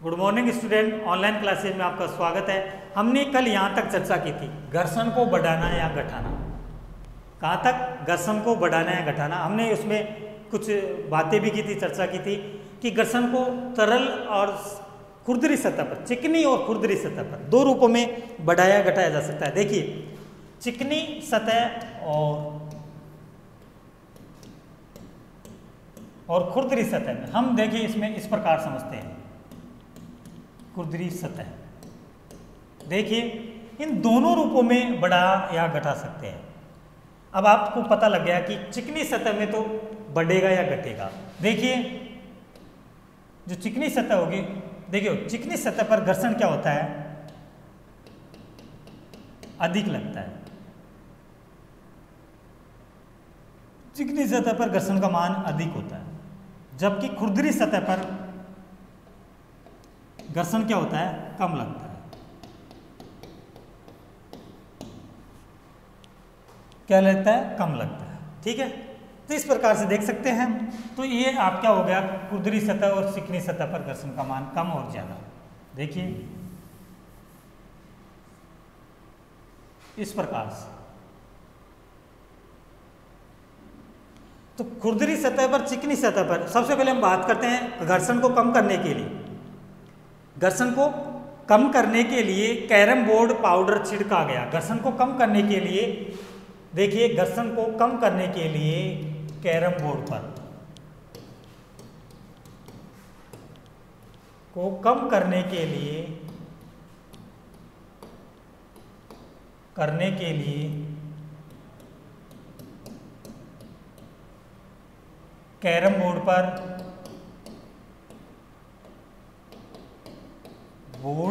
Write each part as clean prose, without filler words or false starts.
Good morning student, online classes में आपका स्वागत है। हमने कल यहाँ तक चर्चा की थी घर्षण को बढ़ाना या घटाना। कहाँ तक? घर्षण को बढ़ाना या घटाना। हमने उसमें कुछ बातें भी की थी, चर्चा की थी कि घर्षण को तरल और खुरदरी सतह पर, चिकनी और खुरदरी सतह पर दो रूपों में बढ़ाया घटाया जा सकता है। देखिए, चिकनी सतह और खुरदरी सतह में हम देखिए इसमें इस प्रकार समझते हैं। खुरदरी सतह, देखिए इन दोनों रूपों में बढ़ा या घटा सकते हैं। अब आपको पता लग गया कि चिकनी सतह में तो बढ़ेगा या घटेगा। देखिए जो चिकनी सतह होगी, देखिए चिकनी सतह पर घर्षण क्या होता है? अधिक लगता है। चिकनी सतह पर घर्षण का मान अधिक होता है, जबकि खुरदरी सतह पर घर्षण क्या होता है? कम लगता है। क्या लगता है? कम लगता है। ठीक है, तो इस प्रकार से देख सकते हैं। तो ये आप क्या हो गया, खुरदरी सतह और चिकनी सतह पर घर्षण का मान कम और ज्यादा। देखिए इस प्रकार से। तो खुरदरी सतह पर, चिकनी सतह पर सबसे पहले हम बात करते हैं घर्षण को कम करने के लिए। घर्षण को कम करने के लिए कैरम बोर्ड पाउडर छिड़का गया। घर्षण को कम करने के लिए, देखिए घर्षण को कम करने के लिए कैरम बोर्ड पर को कम करने के लिए कैरम बोर्ड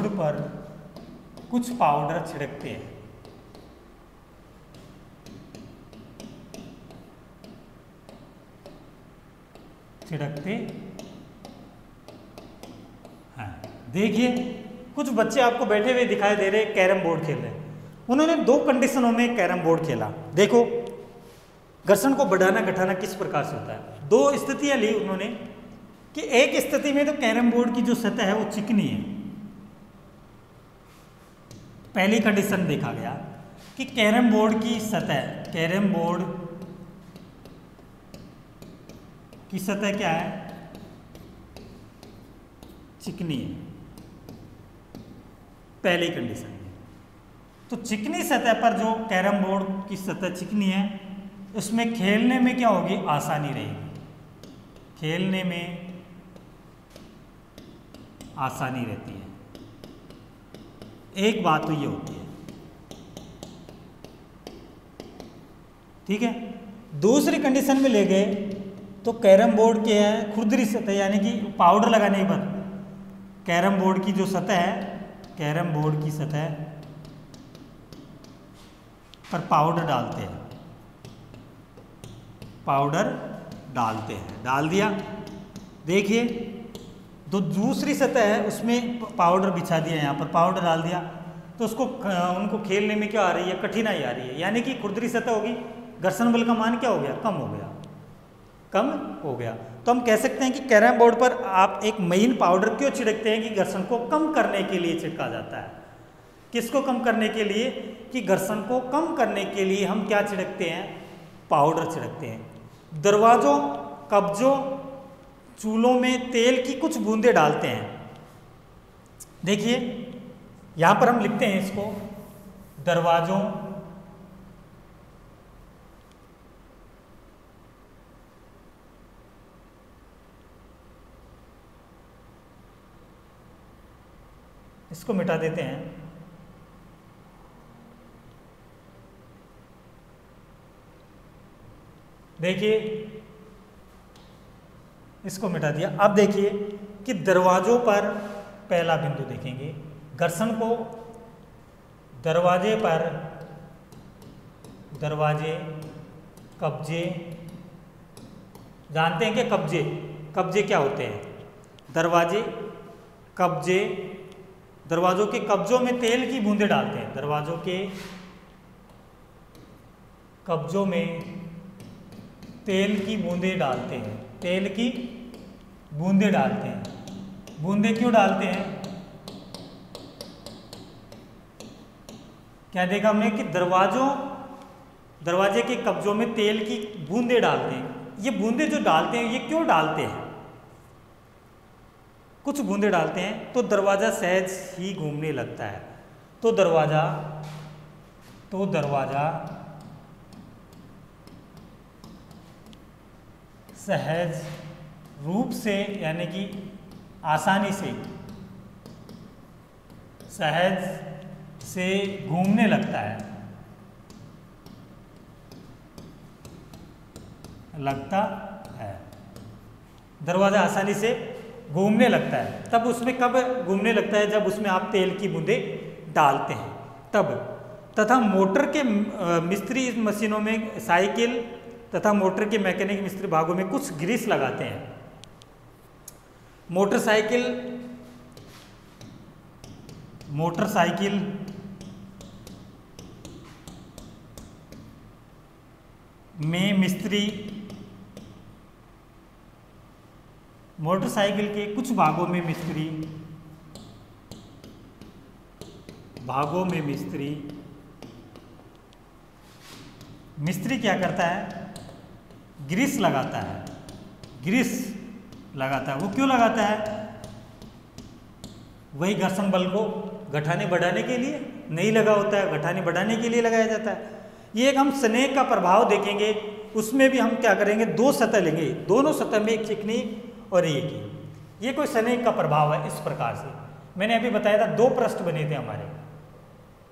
पर कुछ पाउडर छिड़कते हैं। हाँ, देखिए कुछ बच्चे आपको बैठे हुए दिखाई दे रहे, कैरम बोर्ड खेल रहे हैं। उन्होंने दो कंडीशनों में कैरम बोर्ड खेला। देखो घर्षण को बढ़ाना घटाना किस प्रकार से होता है। दो स्थितियां ली उन्होंने कि एक स्थिति में तो कैरम बोर्ड की जो सतह है वो चिकनी है। पहली कंडीशन देखा गया कि कैरम बोर्ड की सतह क्या है? चिकनी है, पहली कंडीशन। तो चिकनी सतह पर जो कैरम बोर्ड की सतह चिकनी है, उसमें खेलने में क्या होगी? आसानी रहेगी। खेलने में आसानी रहती है। एक बात तो ये होती है। ठीक है, दूसरी कंडीशन में ले गए तो कैरम बोर्ड के है खुरदरी सतह, यानी कि पाउडर लगाने के बाद कैरम बोर्ड की जो सतह है, कैरम बोर्ड की सतह पर पाउडर डालते हैं। डाल दिया। देखिए तो दूसरी सतह है उसमें पाउडर बिछा दिया, यहाँ पर पाउडर डाल दिया, तो उसको उनको खेलने में क्या आ रही है? कठिनाई आ रही है। यानी कि खुरदरी सतह होगी, घर्षण बल का मान क्या हो गया? कम हो गया। तो हम कह सकते हैं कि कैरम बोर्ड पर आप एक महीन पाउडर क्यों छिड़कते हैं? कि घर्षण को कम करने के लिए छिड़का जाता है। किसको कम करने के लिए? कि घर्षण को कम करने के लिए हम क्या छिड़कते हैं? पाउडर छिड़कते हैं। दरवाजों, कब्जों, चूल्हों में तेल की कुछ बूंदें डालते हैं। देखिए यहां पर हम लिखते हैं इसको दरवाजों, इसको मिटा देते हैं। देखिए इसको मिटा दिया। अब देखिए कि दरवाजों पर पहला बिंदु देखेंगे, घर्षण को दरवाजे, कब्जे, जानते हैं कि कब्जे क्या होते हैं? दरवाजे, कब्जे, दरवाजों के कब्जों में तेल की बूंदें डालते हैं। दरवाजों के कब्जों में तेल की बूंदें डालते हैं। बूंदे क्यों डालते हैं? क्या देखा हमने कि दरवाजे के कब्जों में तेल की बूंदे डालते हैं। ये बूंदे जो डालते हैं ये क्यों डालते हैं? कुछ बूंदे डालते हैं तो दरवाजा सहज ही घूमने लगता है। तो दरवाजा सहज रूप से यानी कि आसानी से सहज से घूमने लगता है, दरवाजा आसानी से घूमने लगता है। तब उसमें कब घूमने लगता है? जब उसमें आप तेल की बूंदे डालते हैं तब। तथा मोटर के मिस्त्री मशीनों में साइकिल तथा मोटर के मैकेनिक मिस्त्री भागों में कुछ ग्रीस लगाते हैं। मोटरसाइकिल में मिस्त्री मोटरसाइकिल के कुछ भागों में मिस्त्री क्या करता है? ग्रीस लगाता है। वो क्यों लगाता है? वही घर्षण बल को घटाने बढ़ाने के लिए नहीं लगा होता है, घटाने बढ़ाने के लिए लगाया जाता है। ये एक हम स्नेक का प्रभाव देखेंगे, उसमें भी हम क्या करेंगे? दो सतह लेंगे, दोनों सतह में एक चिकनी और एक ही। ये कोई स्नेक का प्रभाव है। इस प्रकार से मैंने अभी बताया था 2 पृष्ठ बने थे हमारे,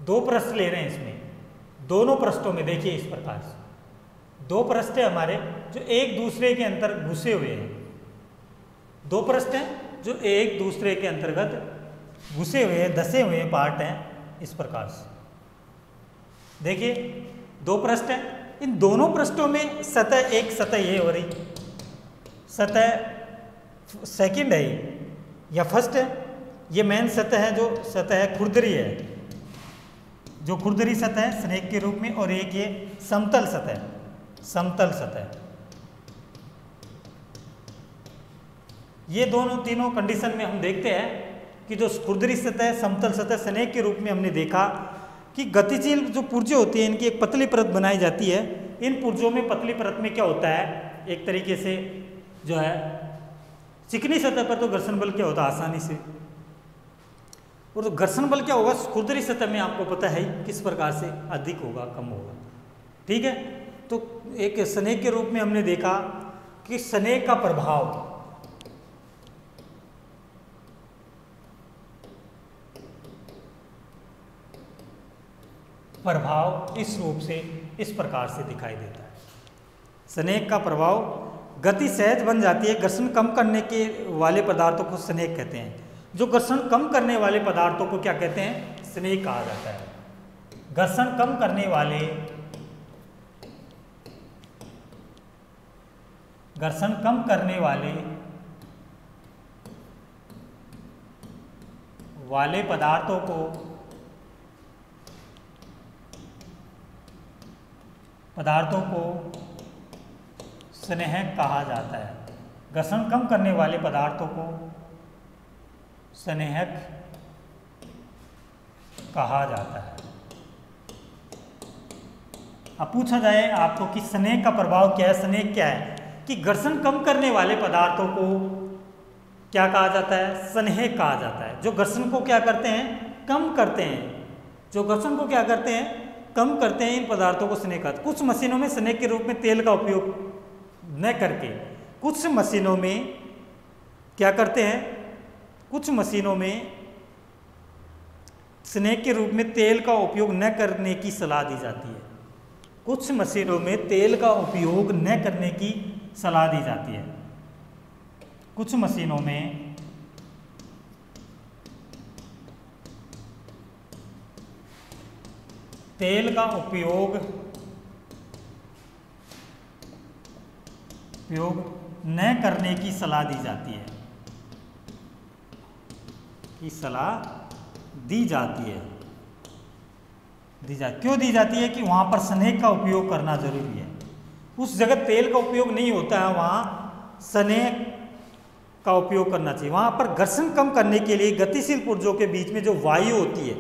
2 पृष्ठ ले रहे हैं इसमें। दोनों पृष्ठों में देखिए इस प्रकार से 2 पृष्ठ है हमारे जो एक दूसरे के अंतर घुसे हुए हैं। 2 पृष्ठ हैं जो एक दूसरे के अंतर्गत घुसे हुए हैं, धसे हुए पार्ट हैं। इस प्रकार से देखिए 2 पृष्ठ हैं। इन दोनों पृष्ठों में सतह, एक सतह ये हो रही, सतह सेकंड है या फर्स्ट है। ये मेन सतह है, जो सतह है खुरदरी है, जो खुरदरी सतह है स्नेक के रूप में, और एक ये समतल सतह। ये दोनों तीनों कंडीशन में हम देखते हैं कि जो खुरदरी सतह, समतल सतह, स्नेक के रूप में हमने देखा कि गतिशील जो पुर्जे होती हैं इनकी एक पतली परत बनाई जाती है। इन पुर्जों में, पतली परत में क्या होता है? एक तरीके से जो है चिकनी सतह पर तो घर्षण बल क्या होता है? आसानी से। और तो घर्षण बल क्या होगा? खुरदरी सतह में आपको पता है किस प्रकार से अधिक होगा, कम होगा। ठीक है, तो एक स्नेक के रूप में हमने देखा कि स्नेक का प्रभाव इस रूप से, इस प्रकार से दिखाई देता है। स्नेक का प्रभाव, गति सहज बन जाती है। घर्षण कम करने के वाले पदार्थों को स्नेक कहते हैं। जो घर्षण कम करने वाले पदार्थों को क्या कहते हैं? स्नेक कहा जाता है। घर्षण कम करने वाले पदार्थों को स्नेहक कहा जाता है। घर्षण कम करने वाले पदार्थों को स्नेहक कहा जाता है। अब पूछा जाए आपको कि स्नेक का प्रभाव क्या है? स्नेक क्या है? कि घर्षण कम करने वाले पदार्थों को क्या कहा जाता है? स्नेहक कहा जाता है। जो घर्षण को क्या करते हैं? कम करते हैं। जो घर्षण को क्या करते हैं? कम करते हैं। इन पदार्थों को स्नेक कहते हैं। कुछ मशीनों में स्नेक के रूप में तेल का उपयोग न करके, कुछ मशीनों में क्या करते हैं? कुछ मशीनों में स्नेक के रूप में तेल का उपयोग न करने की सलाह दी जाती है। कुछ मशीनों में तेल का उपयोग न करने की सलाह दी जाती है। कुछ मशीनों में तेल का उपयोग न करने की सलाह दी जाती है। क्यों दी जाती है? कि वहाँ पर स्नेक का उपयोग करना जरूरी है। उस जगह तेल का उपयोग नहीं होता है, वहाँ स्नेक का उपयोग करना चाहिए। वहाँ पर घर्षण कम करने के लिए गतिशील पुर्जों के बीच में जो वायु होती है,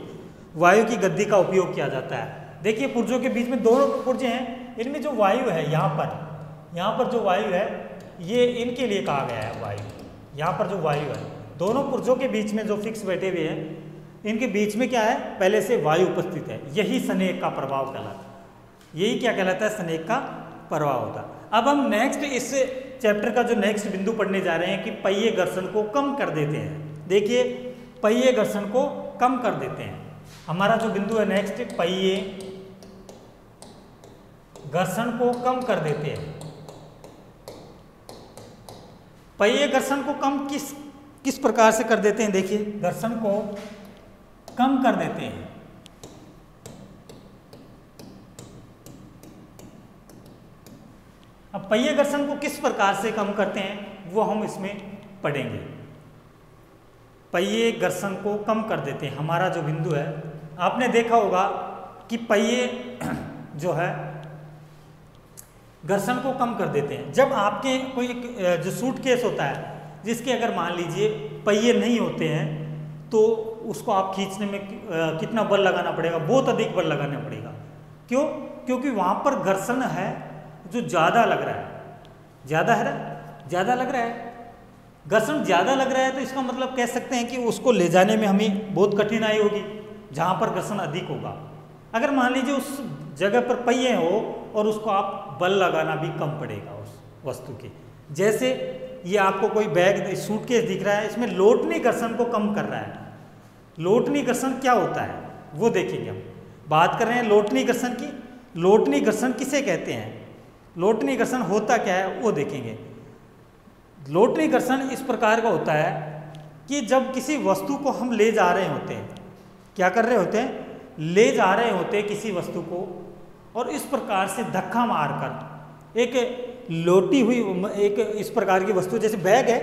वायु की गद्दी का उपयोग किया जाता है। देखिए पुर्जों के बीच में दोनों पुर्जे हैं, इनमें जो वायु है यहाँ पर जो वायु है ये इनके लिए कहा गया है वायु। यहाँ पर जो वायु है दोनों पुर्जों के बीच में जो फिक्स बैठे हुए हैं, इनके बीच में क्या है, पहले से वायु उपस्थित है। यही स्नेह का प्रभाव कहलाता है। यही क्या कहलाता है, स्नेह का प्रभाव होता है। अब हम नेक्स्ट इस चैप्टर का जो नेक्स्ट बिंदु पढ़ने जा रहे हैं कि पहिए घर्षण को कम कर देते हैं। देखिए पहिए घर्षण को कम कर देते हैं। हमारा जो बिंदु है नेक्स्ट, पहिए घर्षण को कम कर देते हैं। पहिए घर्षण को कम किस प्रकार से कर देते हैं, देखिए घर्षण को कम कर देते हैं। अब पहिए घर्षण को किस प्रकार से कम करते हैं वो हम इसमें पढ़ेंगे। पहिए घर्षण को कम कर देते हैं, हमारा जो बिंदु है, आपने देखा होगा कि पहिए जो है घर्षण को कम कर देते हैं। जब आपके कोई एक जो सूटकेस होता है जिसके अगर मान लीजिए पहिए नहीं होते हैं तो उसको आप खींचने में कितना बल लगाना पड़ेगा, बहुत अधिक बल लगाना पड़ेगा। क्यों? क्योंकि वहाँ पर घर्षण है जो ज़्यादा लग रहा है, ज़्यादा लग रहा है। घर्षण ज़्यादा लग रहा है तो इसका मतलब कह सकते हैं कि उसको ले जाने में हमें बहुत कठिनाई होगी जहाँ पर घर्षण अधिक होगा। अगर मान लीजिए उस जगह पर पहिए हो और उसको आप बल लगाना भी कम पड़ेगा उस वस्तु के। जैसे ये आपको कोई बैग सूटकेस दिख रहा है, इसमें लोटनी घर्षण को कम कर रहा है। लोटनी घर्षण क्या होता है वो देखेंगे हम। बात कर रहे हैं लोटनी घर्षण की। लोटनी घर्षण किसे कहते हैं, लोटनी घर्षण होता क्या है वो देखेंगे। लोटनी घर्षण इस प्रकार का होता है कि जब किसी वस्तु को हम ले जा रहे होते हैं, क्या कर रहे होते हैं, ले जा रहे होते हैं किसी वस्तु को, और इस प्रकार से धक्का मारकर एक लोटी हुई एक इस प्रकार की वस्तु, जैसे बैग है,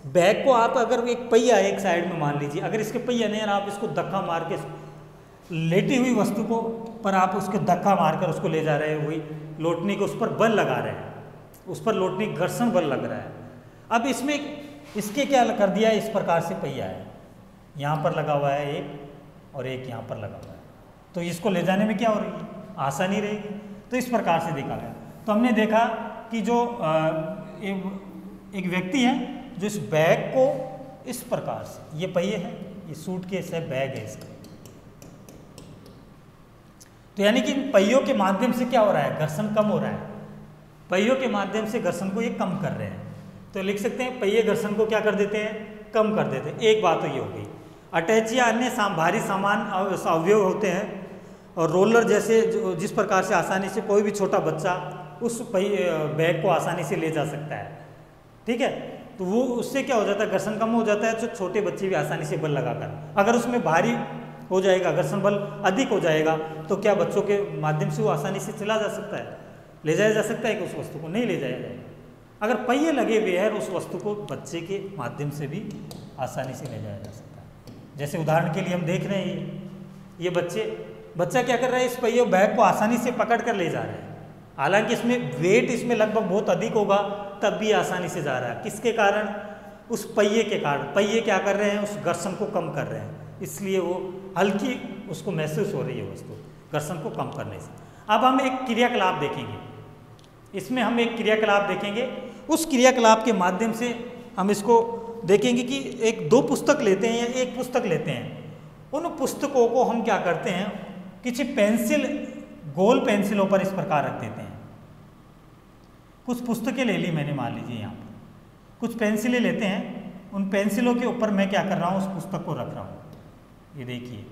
बैग को आप अगर एक पहिया है एक साइड में मान लीजिए, अगर इसके पहिया नहीं है आप इसको धक्का मार के लेटी हुई वस्तु को पर आप उसको धक्का मारकर उसको ले जा रहे हैं, वही लोटनी को उस पर बल लगा रहे हैं, उस पर लोटनी घर्षण बल लग रहा है। अब इसमें इसके क्या कर दिया है, इस प्रकार से पहिया है, यहाँ पर लगा हुआ है एक और एक यहाँ पर लगा हुआ है, तो इसको ले जाने में क्या हो रही है, आसानी रहेगी। तो इस प्रकार से देखा गया। तो हमने देखा कि जो एक व्यक्ति है जो इस बैग को इस प्रकार से, ये पहिए है, ये सूटकेस है, बैग है इसका, तो यानी कि इन पहियों के माध्यम से क्या हो रहा है, घर्षण कम हो रहा है। पहियों के माध्यम से घर्षण को ये कम कर रहे हैं। तो लिख सकते हैं पहिए घर्षण को क्या कर देते हैं, कम कर देते हैं। एक बात तो ये हो गई। अटैच या अन्य भारी सामान अवयव होते हैं और रोलर जैसे जिस प्रकार से आसानी से कोई भी छोटा बच्चा उस बैग को आसानी से ले जा सकता है, ठीक है, तो वो उससे क्या हो जाता है, घर्षण कम हो जाता है। तो छोटे बच्चे भी आसानी से बल लगाकर, अगर उसमें भारी हो जाएगा, घर्षण बल अधिक हो जाएगा, तो क्या बच्चों के माध्यम से वो आसानी से चला जा सकता है, ले जाया जा सकता है कि उस वस्तु को नहीं ले जाया जाएगा। अगर पहिए लगे हुए हैं उस वस्तु को बच्चे के माध्यम से भी आसानी से ले जाया जा सकता है। जैसे उदाहरण के लिए हम देख रहे हैं ये बच्चा क्या कर रहा है, इस पहिए बैग को आसानी से पकड़ कर ले जा रहा है। हालांकि इसमें वेट इसमें लगभग बहुत अधिक होगा, तब भी आसानी से जा रहा है। किसके कारण, उस पहिए के कारण। पहिए क्या कर रहे हैं, उस घर्षण को कम कर रहे हैं, इसलिए वो हल्की उसको महसूस हो रही है वस्तु घर्षण को कम करने से। अब हम एक क्रियाकलाप देखेंगे, इसमें हम एक क्रियाकलाप देखेंगे। उस क्रियाकलाप के माध्यम से हम इसको देखेंगे कि एक दो पुस्तक लेते हैं या एक पुस्तक लेते हैं, उन पुस्तकों को हम क्या करते हैं, किसी पेंसिल, गोल पेंसिलों पर इस प्रकार रख देते हैं। कुछ पुस्तकें ले ली मैंने, मान लीजिए यहाँ पर कुछ पेंसिलें लेते हैं, उन पेंसिलों के ऊपर मैं क्या कर रहा हूँ, उस पुस्तक को रख रहा हूँ। ये देखिए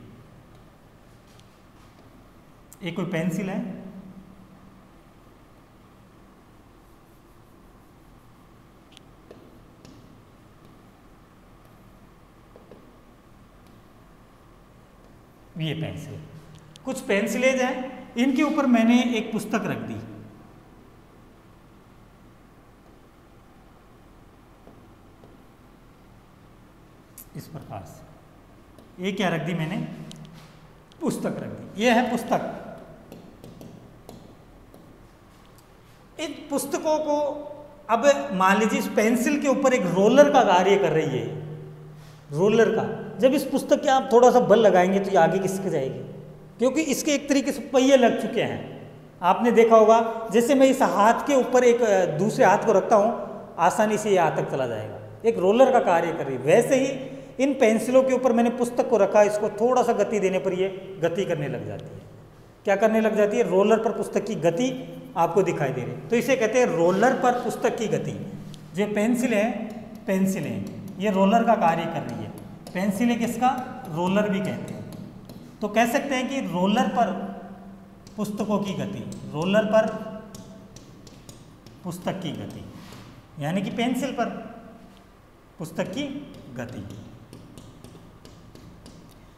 ये कोई पेंसिल है, ये पेंसिल, कुछ पेंसिलेज हैं, इनके ऊपर मैंने एक पुस्तक रख दी। इस प्रकार से ये क्या रख दी मैंने, पुस्तक रख दी। ये है पुस्तक। इन पुस्तकों को अब मान लीजिए इस पेंसिल के ऊपर एक रोलर का कार्य कर रही है, रोलर का। जब इस पुस्तक के आप थोड़ा सा बल लगाएंगे तो ये आगे किसके जाएगी, क्योंकि इसके एक तरीके से पहिए लग चुके हैं। आपने देखा होगा जैसे मैं इस हाथ के ऊपर एक दूसरे हाथ को रखता हूँ, आसानी से ये हाथ तक चला जाएगा, एक रोलर का कार्य कर रही है। वैसे ही इन पेंसिलों के ऊपर मैंने पुस्तक को रखा, इसको थोड़ा सा गति देने पर ये गति करने लग जाती है। क्या करने लग जाती है? रोलर पर पुस्तक की गति आपको दिखाई दे रही है, तो इसे कहते हैं रोलर पर पुस्तक की गति। जो पेंसिल है ये रोलर का कार्य कर रही है। पेंसिल है किसका? रोलर भी कहते हैं। तो कह सकते हैं कि रोलर पर पुस्तकों की गति, रोलर पर पुस्तक की गति, यानी कि पेंसिल पर पुस्तक की गति।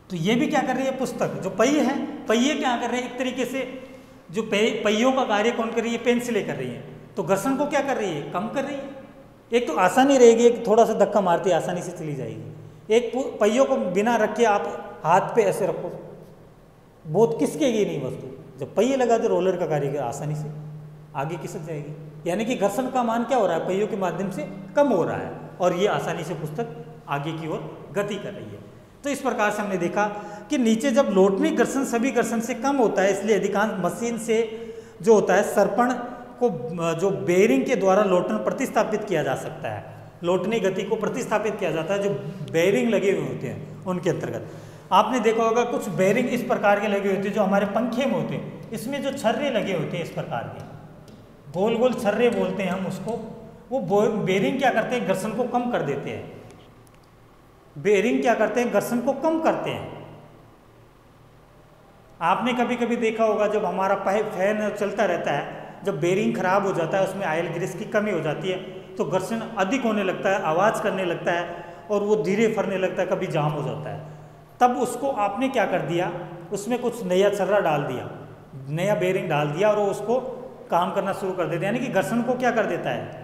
तो ये भी क्या कर रही है? पुस्तक जो पहिए हैं, पहिए क्या कर रहे हैं? एक तरीके से जो पहियों का कार्य कौन कर रही है? पेंसिलें कर रही है। तो घर्षण को क्या कर रही है? कम कर रही है। एक तो आसानी रहेगी, एक थोड़ा सा धक्का मारती है आसानी से चली जाएगी। एक पहियों को बिना रखे आप हाथ पे ऐसे रखो, बहुत खिसकेगी नहीं वस्तु। जब पहिए लगा दो, रोलर का कार्य आसानी से आगे खिसक जाएगी। यानी कि घर्षण का मान क्या हो रहा है? पहियों के माध्यम से कम हो रहा है, और ये आसानी से पुस्तक आगे की ओर गति कर रही है। तो इस प्रकार से हमने देखा कि नीचे जब लौटनी घर्षण सभी घर्षण से कम होता है, इसलिए अधिकांश मशीन से जो होता है सर्पण को जो बेरिंग के द्वारा लोटन प्रतिस्थापित किया जा सकता है। लोटनी गति को प्रतिस्थापित किया जाता है जो बेरिंग लगे हुए होते हैं उनके अंतर्गत। आपने देखा होगा कुछ बेरिंग इस प्रकार के लगे होते हैं जो हमारे पंखे में होते हैं, इसमें जो छर्रे लगे होते हैं इस प्रकार के, गोल गोल छर्रे बोलते हैं हम उसको। वो बेरिंग क्या करते हैं? घर्षण को कम कर देते हैं। बेरिंग क्या करते हैं? घर्षण को कम करते हैं। आपने कभी कभी देखा होगा जब हमारा फैन चलता रहता है, जब बेरिंग खराब हो जाता है, उसमें ऑयल ग्रीस की कमी हो जाती है, तो घर्षण अधिक होने लगता है, आवाज़ करने लगता है और वो धीरे फरने लगता है, कभी जाम हो जाता है। तब उसको आपने क्या कर दिया? उसमें कुछ नया छर्रा डाल दिया, नया बेरिंग डाल दिया, और वो उसको काम करना शुरू कर देता है। यानी कि घर्षण को क्या कर देता है?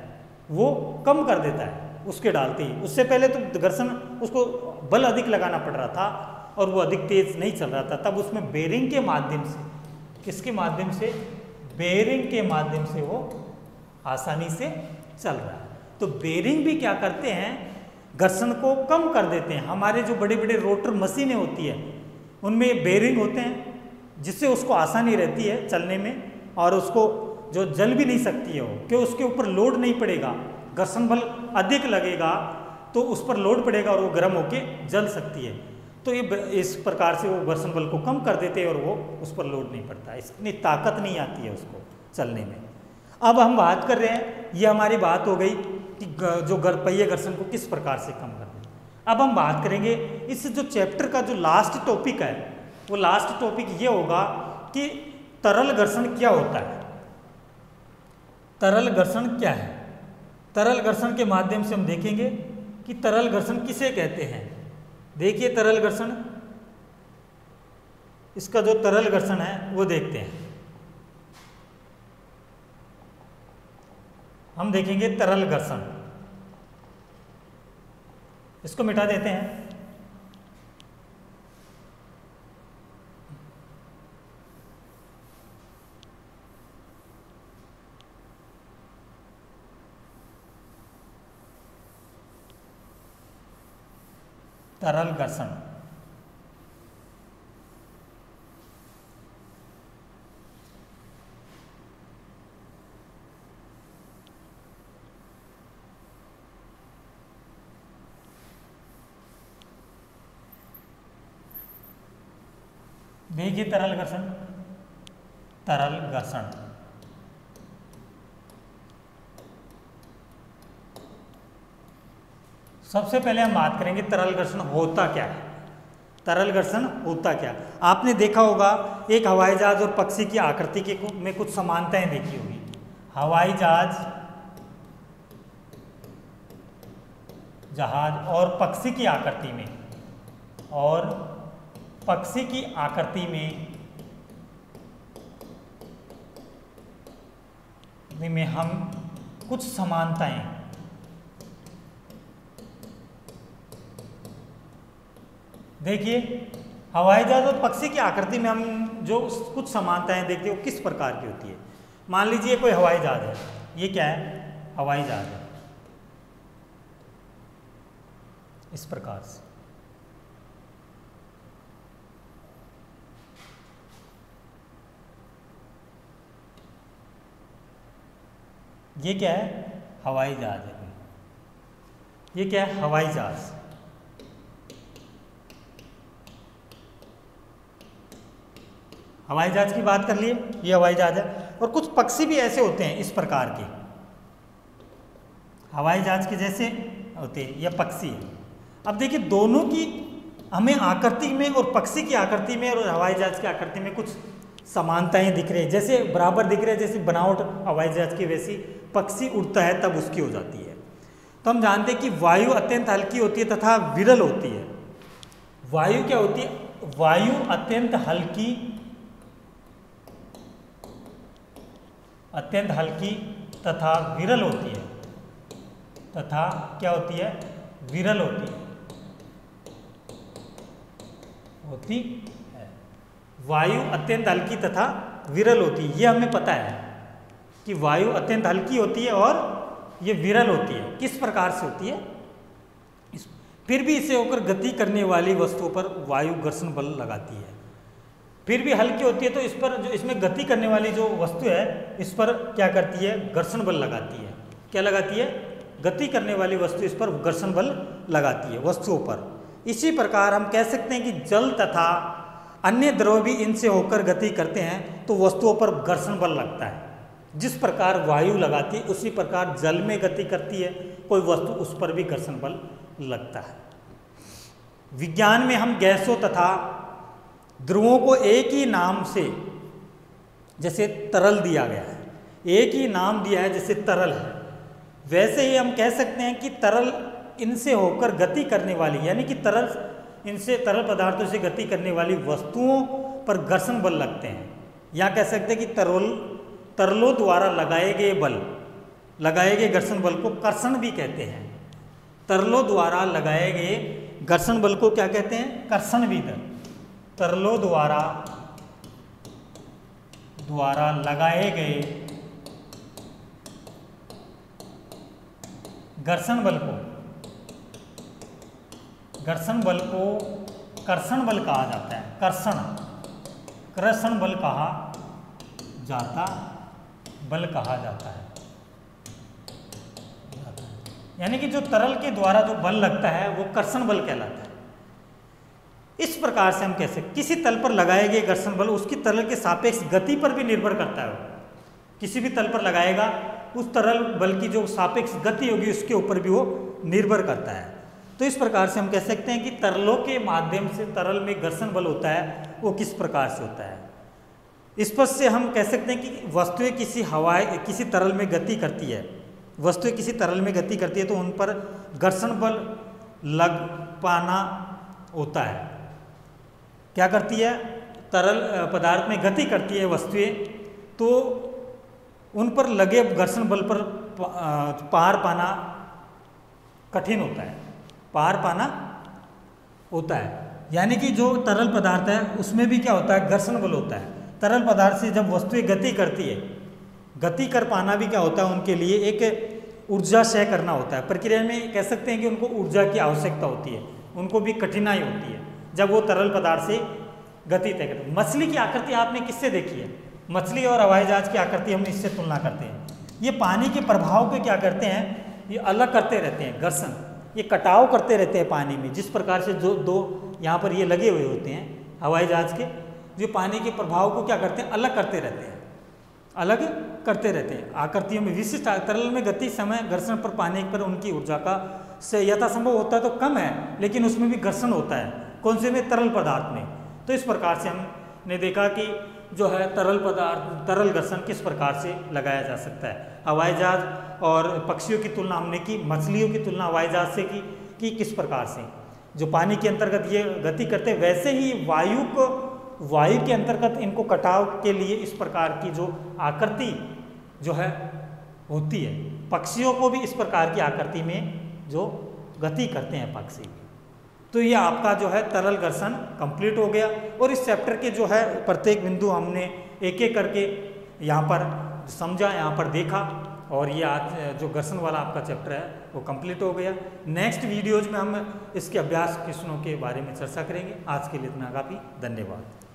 वो कम कर देता है उसके डालते ही। उससे पहले तो घर्षण उसको बल अधिक लगाना पड़ रहा था और वो अधिक तेज नहीं चल रहा था। तब उसमें बेरिंग के माध्यम से, किसके माध्यम से? बेरिंग के माध्यम से वो आसानी से चल रहा है। तो बेरिंग भी क्या करते हैं? घर्षण को कम कर देते हैं। हमारे जो बड़े बड़े रोटर मशीनें होती है उनमें बेरिंग होते हैं, जिससे उसको आसानी रहती है चलने में, और उसको जो जल भी नहीं सकती है वो, क्यों? उसके ऊपर लोड नहीं पड़ेगा, घर्षण बल अधिक लगेगा तो उस पर लोड पड़ेगा और वो गर्म होके जल सकती है। तो ये इस प्रकार से वो घर्षण बल को कम कर देते हैं और वो उस पर लोड नहीं पड़ता, इतनी ताकत नहीं आती है उसको चलने में। अब हम बात कर रहे हैं, ये हमारी बात हो गई कि जो पहिए घर्षण को किस प्रकार से कम करना। अब हम बात करेंगे इस जो चैप्टर का जो लास्ट टॉपिक है, वो लास्ट टॉपिक ये होगा कि तरल घर्षण क्या होता है। तरल घर्षण क्या है? तरल घर्षण के माध्यम से हम देखेंगे कि तरल घर्षण किसे कहते हैं। देखिए तरल घर्षण, इसका जो तरल घर्षण है वो देखते हैं। हम देखेंगे तरल घर्षण, इसको मिटा देते हैं। तरल घर्षण, देखिए तरल घर्षण, तरल घर्षण सबसे पहले हम बात करेंगे तरल घर्षण होता क्या है। तरल घर्षण होता क्या? आपने देखा होगा एक हवाई जहाज और पक्षी की आकृति के में कुछ समानताएं देखी होगी। हवाई जहाज और पक्षी की आकृति में, और पक्षी की आकृति में हम कुछ समानताएं, देखिए हवाई जहाज और पक्षी की आकृति में हम जो कुछ समानताएं देखते हैं वो किस प्रकार की होती है। मान लीजिए कोई हवाई जहाज है, ये क्या है? हवाई जहाज है, इस प्रकार से। ये क्या है? हवाई जहाज है। ये क्या है? हवाई जहाज। हवाई जहाज की बात कर लिए, ये हवाई जहाज है। और कुछ पक्षी भी ऐसे होते हैं इस प्रकार के, हवाई जहाज के जैसे होते हैं, यह पक्षी है। अब देखिए दोनों की हमें आकृति में और पक्षी की आकृति में और हवाई जहाज की आकृति में कुछ समानताएं दिख रही है, जैसे बराबर दिख रहे हैं, जैसे बनावट हवाई जहाज की वैसी पक्षी उड़ता है तब उसकी हो जाती है। तो हम जानते हैं कि वायु अत्यंत हल्की होती है तथा विरल होती है। वायु क्या होती है? वायु अत्यंत हल्की तथा विरल होती है, तथा क्या होती है? विरल होती है। वायु अत्यंत हल्की तथा विरल होती है, ये हमें पता है कि वायु अत्यंत हल्की होती है और ये विरल होती है। किस प्रकार से होती है? फिर भी इसे होकर गति करने वाली वस्तुओं पर वायु घर्षण बल लगाती है। फिर भी हल्की होती है तो इस पर, जो इसमें गति करने वाली जो वस्तु है, इस पर क्या करती है? घर्षण बल लगाती है। क्या लगाती है? गति करने वाली वस्तु इस पर घर्षण बल लगाती है वस्तुओं पर। इसी प्रकार हम कह सकते हैं कि जल तथा अन्य द्रव भी इनसे होकर गति करते हैं तो वस्तुओं पर घर्षण बल लगता है। जिस प्रकार वायु लगाती है उसी प्रकार जल में गति करती है कोई वस्तु, उस पर भी घर्षण बल लगता है। विज्ञान में हम गैसों तथा ध्रुवों को एक ही नाम से, जैसे तरल दिया गया है, एक ही नाम दिया है जैसे तरल है, वैसे ही हम कह सकते हैं कि तरल इनसे होकर गति करने वाली, यानी कि तरल पदार्थों से गति करने वाली वस्तुओं पर घर्षण बल लगते हैं। या कह सकते हैं कि तरलों द्वारा लगाए गए घर्षण बल को कर्षण भी कहते हैं। तरलों द्वारा लगाए गए घर्षण बल को क्या कहते हैं? कर्षण भी। तरलों द्वारा लगाए गए घर्षण बल को कर्षण बल कहा जाता है। कर्षण बल कहा जाता है। यानी कि जो तरल के द्वारा जो बल लगता है वो कर्षण बल कहलाता है। इस प्रकार से हम कह सकते किसी तल पर लगाए गए घर्षण बल उसकी तरल के सापेक्ष गति पर भी निर्भर करता है। किसी भी तल पर लगाएगा उस तरल बल की जो सापेक्ष गति होगी उसके ऊपर भी वो निर्भर करता है। तो इस प्रकार से हम कह सकते हैं कि तरलों के माध्यम से तरल में घर्षण बल होता है वो किस प्रकार से होता है। इस पर से हम कह सकते हैं कि वस्तुएं किसी तरल में गति करती है तो उन पर घर्षण बल लग पाना होता है। क्या करती है? तरल पदार्थ में गति करती है वस्तुएं, तो उन पर लगे घर्षण बल पर पार पाना कठिन होता है। यानी कि जो तरल पदार्थ है उसमें भी क्या होता है? घर्षण बल होता है। तरल पदार्थ से जब वस्तुएं गति करती है, गति कर पाना भी क्या होता है? उनके लिए एक ऊर्जा क्षय करना होता है। प्रक्रिया में कह सकते हैं कि उनको ऊर्जा की आवश्यकता होती है, उनको भी कठिनाई होती है जब वो तरल पदार्थ से गति तय करते हैं। मछली की आकृति आपने किससे देखी है? मछली और हवाई जहाज की आकृति हम इससे तुलना करते हैं। ये पानी के प्रभाव को क्या करते हैं? ये अलग करते रहते हैं, घर्षण, ये कटाव करते रहते हैं पानी में। जिस प्रकार से जो दो यहाँ पर ये लगे हुए होते हैं हवाई जहाज के, जो पानी के प्रभाव को क्या करते हैं? अलग करते रहते हैं। आकृतियों में विशिष्ट तरल में गति समय घर्षण पर पानी पर उनकी ऊर्जा का से यथासंभव होता है तो कम है, लेकिन उसमें भी घर्षण होता है। कौन से में? तरल पदार्थ में। तो इस प्रकार से हमने देखा कि जो है तरल घर्षण किस प्रकार से लगाया जा सकता है। हवाई जहाज और पक्षियों की तुलना हमने की, मछलियों की तुलना हवाई जहाज से की किस प्रकार से जो पानी के अंतर्गत ये गति करते हैं, वैसे ही वायु के अंतर्गत इनको कटाव के लिए इस प्रकार की जो आकृति जो है होती है। पक्षियों को भी इस प्रकार की आकृति में जो गति करते हैं पक्षी। तो ये आपका जो है तरल घर्षण कंप्लीट हो गया। और इस चैप्टर के जो है प्रत्येक बिंदु हमने एक एक करके यहाँ पर समझा, यहाँ पर देखा और ये आज जो घर्षण वाला आपका चैप्टर है वो कंप्लीट हो गया। नेक्स्ट वीडियोज में हम इसके अभ्यास क्वेश्चनों के बारे में चर्चा करेंगे। आज के लिए इतना काफ़ी, धन्यवाद।